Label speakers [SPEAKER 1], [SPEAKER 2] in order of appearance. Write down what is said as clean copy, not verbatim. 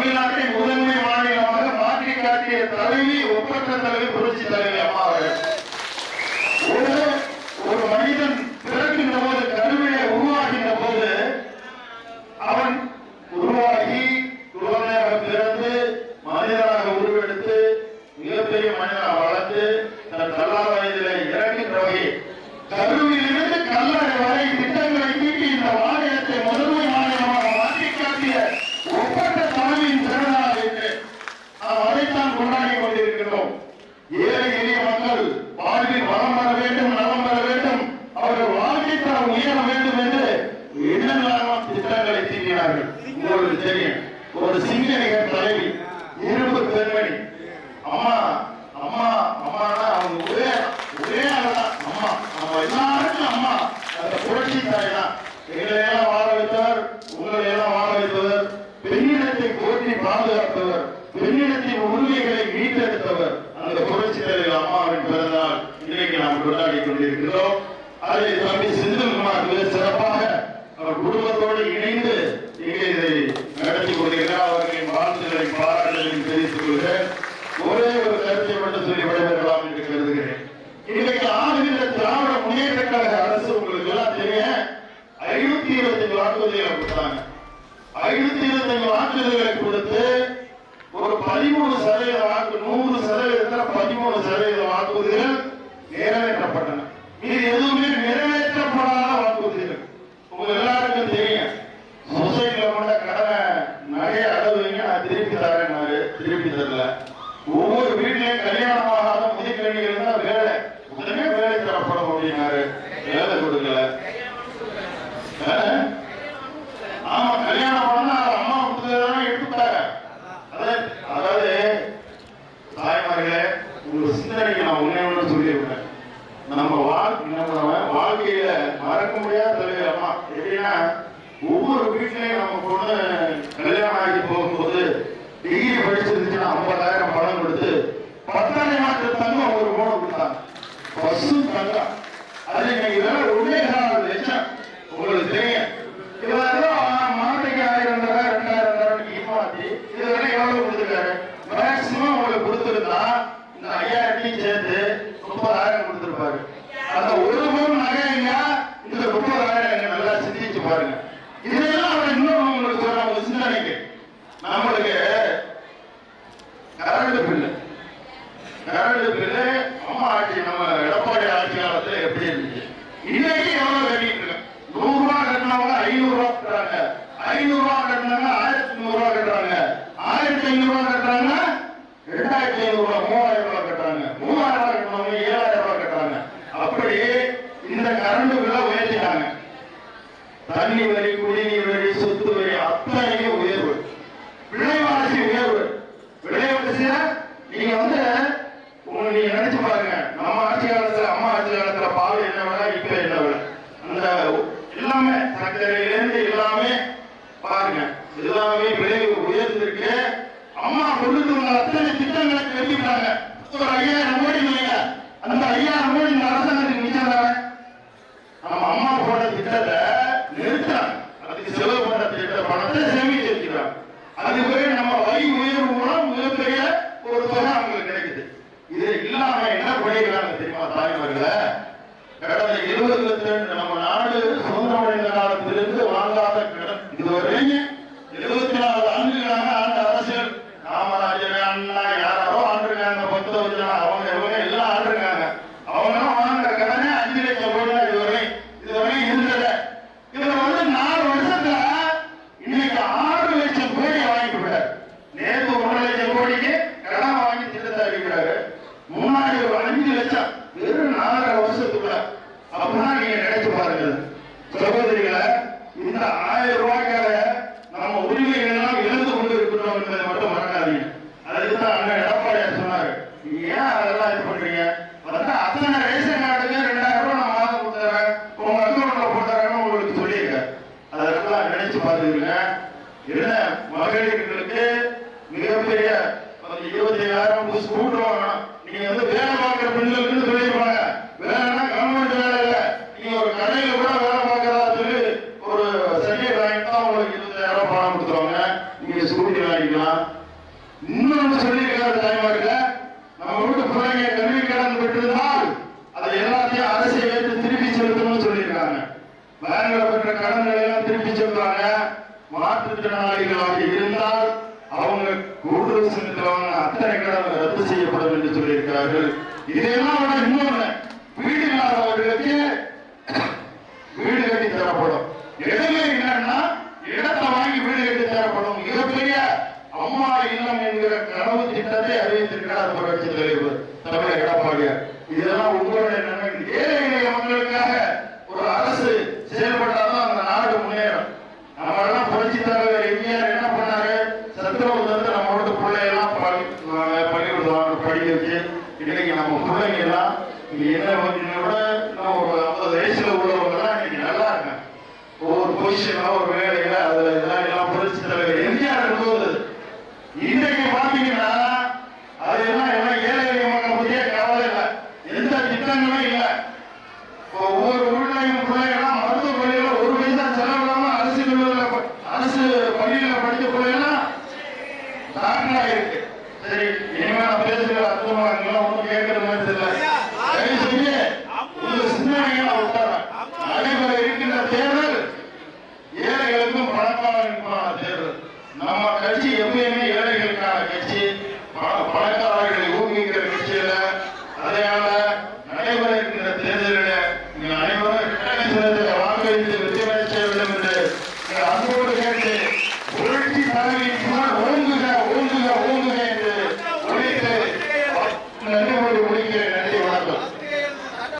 [SPEAKER 1] தமிழ்நாட்டை முதன்மை மாநிலமாக மாற்றி காட்டிய தலைவி, ஒப்பற்ற தலைவி புரட்சி தலைவி அம்மா அவர்கள். ஒரு மனிதன் பிறக்கின்ற போது, கருவிலே உருவாகின்ற போது, அவன் உருவாகி குழந்தையாக பிறந்து மனிதனாக உருவெடுத்து மிகப்பெரிய மனிதனாக வளர்ந்து தன் கல்லா வயதிலே இறக்கின்ற வகை கருவிலிருந்து கல்லறை வரை திட்டங்களை தீட்டி இந்த மாநிலத்தை முதன்மை மாநிலமாக மாற்றி காட்டிய ஒப்பற்ற தலைவியின் பிறந்தநாள் என்று நாம் அதைத்தான் கொண்டாடி கொண்டிருக்கிறோம். ஏழை எளிய மக்கள் வாழ்வில் வளம் பெற வேண்டும், நலம் பெற வேண்டும், அவர்கள் வாழ்க்கை தரம் உயர வேண்டும் என்று எண்ணலாம் திட்டங்களை தீட்டினார்கள். உங்களுக்கு தெரியும், ஒரு சிங்கனிகர் தலைவி, இரும்பு பெண்மணி, அம்மா அம்மா அம்மானா அவங்க ஒரே ஆளுதான் அம்மா. நம்ம எல்லாருக்கும் அம்மா அந்த புரட்சி தாய் தான். எங்களையெல்லாம் வாழ வைத்தவர், உங்களையெல்லாம் வாழ வைத்தவர், பெண்ணிடத்தை போற்றி பாதுகாத்தவர், பெண்ணிடத்தின் உரிமைகளை மீட்டெடுத்தவர் அந்த புரட்சி தலைவர் அம்மாவின் பிறந்தால் இன்றைக்கு நாம் கொண்டாடி கொண்டிருக்கிறோம். அதை தம்பி செந்தில்குமார் மிக சிறப்பாக அவர் குடும்பத்தோடு இணைந்து இங்கே இதை நடத்தி கொண்டிருக்கிறார். அவர்களின் வாழ்த்துக்களை பாராட்டுகளையும் தெரிவித்துக் கொள்கிறேன். ஒரே ஒரு கருத்தை மட்டும் சொல்லி விடைபெறலாம் என்று கருதுகிறேன். இன்றைக்கு ஆளுகின்ற திராவிட முன்னேற்ற கழக அரசு உங்களுக்கு எல்லாம் தெரியும், 525 வாக்குறுதிகளை கொடுத்தாங்க. 525 வாக்குறுதிகளை கொடுத்து ஒரு 13% வாக்கு, 100% 13% வாக்குறுதிகள் நிறைவேற்றப்பட்டன. இது எதுவுமே நிறைவேற்றப்படாத வாக்குறுதிகள். உங்க எல்லாருக்கும் தெரியும், சொசைட்டில கொண்ட கடனை நகைய அடவுங்க, நான் திருப்பி தரேன்னாரு, திருப்பி தரல. ஒவ்வொரு வீட்லயும் கல்யாணம் ஆகாத முதிர்கணிகள் தான் வேலை, உடனே வேலை தரப்படும் அப்படின்னாரு, வேலை கொடுக்கல. ஆமா, கல்யாணம் பண்ணா அம்மா கொடுத்ததான் எடுத்துட்டாங்க. அதாவது தாய்மார்களே, உங்க சிந்தனைக்கு நான் ஒண்ணு சொல்லியிருக்கேன். நம்ம வாழ்க்கையில மறக்க முடியாத தலைவர் அம்மா. எப்படின்னா, ஒவ்வொரு வீட்லயும் நம்ம பொண்ணு கல்யாணம் ஆகி போகும்போது டிகிரி படிச்சிருந்துச்சுன்னா 50,000 பணம் கொடுத்து 10,000 மாற்று தங்கம் ஒரு போன கொடுத்தாங்க. பஸ்ஸு தங்கம். அது இன்னைக்கு வேலை 1.4 லட்சம். உங்களுக்கு தெரியும், மாட்டுக்கு 1000 தரம் 2000 ஏமாத்தி இதுவரை எவ்வளவு கொடுத்துருக்காரு? மேக்சிமம் உங்களுக்கு கொடுத்துருந்தா இந்த 5000 சேர்த்து 30,000 கொடுத்துருப்பாரு. அந்த ஒரு பவுன் நகைங்க இந்த 30,000 நல்லா சிந்திச்சு பாருங்க. இதெல்லாம் அவர் இன்னும் உங்களுக்கு சொல்ற ஒரு சிந்தனைக்கு, நம்மளுக்கு கரண்ட் பில்லு அம்மா ஆட்சி, நம்ம எடப்பாடி ஆட்சி காலத்துல எப்படி இருந்துச்சு, இன்னைக்கு எவ்வளவு கட்டிட்டு இருக்கு? 100 ரூபாய் கட்டினவங்க 500 ரூபாய் கட்டுறாங்க, 500 ரூபாய் கட்டினாங்க 1100 ரூபாய் கட்டுறாங்க, 1500 ரூபாய் கட்டுறாங்க, 2500 ரூபாய் 3000 ரூபாய் கட்டுறாங்க, 3000 ரூபாய் கட்டினவங்க 7000 ரூபாய் கட்டுறாங்க. அப்படி இந்த கரண்ட் பில்ல உயர்த்திட்டாங்க. தண்ணி வரி, குடிநீர் வரி, சொத்து வரி அத்தனையும் உயர்வு, விலைவாசி உயர்வு. விலைவாசியா நீங்க நீங்க நினைச்சு பாருங்க, நம்ம ஆட்சி காலத்துல, அம்மா ஆட்சி காலத்துல பால் என்ன விலை, இப்ப என்ன விலை, அந்த எல்லாமே சர்க்கரையிலிருந்து எல்லாமே பாருங்க, எல்லாமே விலை உயர்ந்திருக்கு. அம்மா கொண்டு வந்த அத்தனை திட்டங்களை தெரிவிக்கிறாங்க. ஒரு 5000 கோடி இல்லைங்க, அந்த 5000 கோடி இந்த அரசாங்கத்துக்கு நிச்சயம் தானே. நம்ம அம்மா போட்ட திட்டத்தை நிறுத்தாங்க, அதுக்கு செலவு பண்ண திட்ட பணத்தை சேமிச்சு வச்சுக்கிறாங்க. அது போய் நம்ம வரி உயர்வு மூலம் மிகப்பெரிய ஒரு தொகை அவங்களுக்கு கிடைக்குது. இது இல்லாம என்ன பண்ணிக்கிறாங்க தெரியுமா தாய்மார்களே? கடந்த 22 நம்ம நாடு சுதந்திரம் அடைந்த காலத்திலிருந்து வாங்காத கடன் இதுவரையும் 24 ஆண்டுகளாக ஆண்ட அரசியல், காமராஜர் அண்ணா யாரோ ஆண்டிருக்காங்க, 10 வருஷம் அவங்க எல்லாம் ஆண்டிருக்காங்க. அவங்க வாங்குற கடனே 5 லட்சம் கோடி இதுவரை இருந்தது. இதுல 4 வருஷத்துல இன்னைக்கு 6 லட்சம் கோடி வாங்கிட்டு விடாரு. நேற்று 1 லட்சம் கோடிக்கு கடன் வாங்கி திட்டத்தை அறிவிக்கிறாரு. முன்னாடி ஒரு 5 லட்சம் வெறும் 4 வருஷத்துக்குள்ள. அப்படின்னா நீங்க நினைச்சு பாருங்க சகோதரிகளை, இந்த 1000 ரூபாய்க்காக நம்ம உரிமைகள் எல்லாம் இழந்து கொண்டு இருக்கிறோம் என்பதை மட்டும் மறக்காதீங்க. அதுக்குதான் அண்ணன் எடப்பாடியார் சொன்னாரு, ஏன் அதெல்லாம் இது பண்றீங்க? அத்தனை ரேஷன் கார்டுக்கு 2000 ரூபாய் நான் மாதம் கொடுத்துறேன், உங்க அக்கௌண்ட்ல போட்டுறேன்னு உங்களுக்கு சொல்லியிருக்கேன். அதெல்லாம் நினைச்சு பார்த்துருங்க. என்ன மகளிர்களுக்கு மிகப்பெரிய 25,000 ஸ்கூட்டர் வாங்கணும். நீங்க வேலை பார்க்கிற பெண்களுக்கு சொல்லியிருப்பாங்க, வேலைன்னா கவர்மெண்ட் வேலை இல்லை, நீங்க ஒரு கடையில கூட வேலை பார்க்கறதா சொல்லி ஒரு சர்டிபிகேட் வாங்கிட்டா உங்களுக்கு 20,000 ரூபாய் பணம் கொடுத்துருவாங்க, நீங்க ஸ்கூட்டி வாங்கிக்கலாம். செய்யணும்னு சொல்லியிருக்காரு தாய்மார்கள. நம்ம வீட்டு பிள்ளைங்க கல்வி கடன் பெற்றிருந்தால் அதை எல்லாத்தையும் அரசை ஏற்று திருப்பி செலுத்தணும்னு சொல்லியிருக்காங்க. பேங்க்ல பெற்ற கடன்களை எல்லாம் திருப்பி செலுத்துவாங்க. மாற்றுத்திறனாளிகளாக இருந்தால் அவங்க கூட்டுறவு சங்கத்தில் வாங்கின அத்தனை கடன் ரத்து செய்யப்படும் என்று சொல்லியிருக்கிறார்கள். இதெல்லாம் விட இன்னொன்னு, வீடு இல்லாதவர்களுக்கு வீடு கட்டி தரப்படும். எதுவுமே என்னன்னா இடத்தை வாங்கி வீடு கட்டி தரப்படும். மிகப்பெரிய அம்மா இல்லம் என்கிற கனவு திட்டத்தை அறிவித்திருக்கிறார் புரட்சி தலைவர் தமிழக எடப்பாடியார். இதெல்லாம் உங்களுடைய நன்மை. ஏழை எளிய மக்களுக்காக ஒரு அரசு செயல்பட்டாதான் அந்த நாடு முன்னேறும். நம்ம எல்லாம் புரட்சி தலைவர் எம்ஜிஆர் என்ன பண்ணாரு? சத்துணவு தந்து நம்ம வீட்டு பிள்ளையெல்லாம் பள்ளிக்கூடம் படிக்க வச்சு இன்னைக்கு நம்ம பிள்ளைங்க எல்லாம் என்ன விட ஒரு 50 வயசுல உள்ளவங்க எல்லாம் இன்னைக்கு நல்லா இருக்காங்க. ஒரு பொசிஷன்ல ஒரு வேலை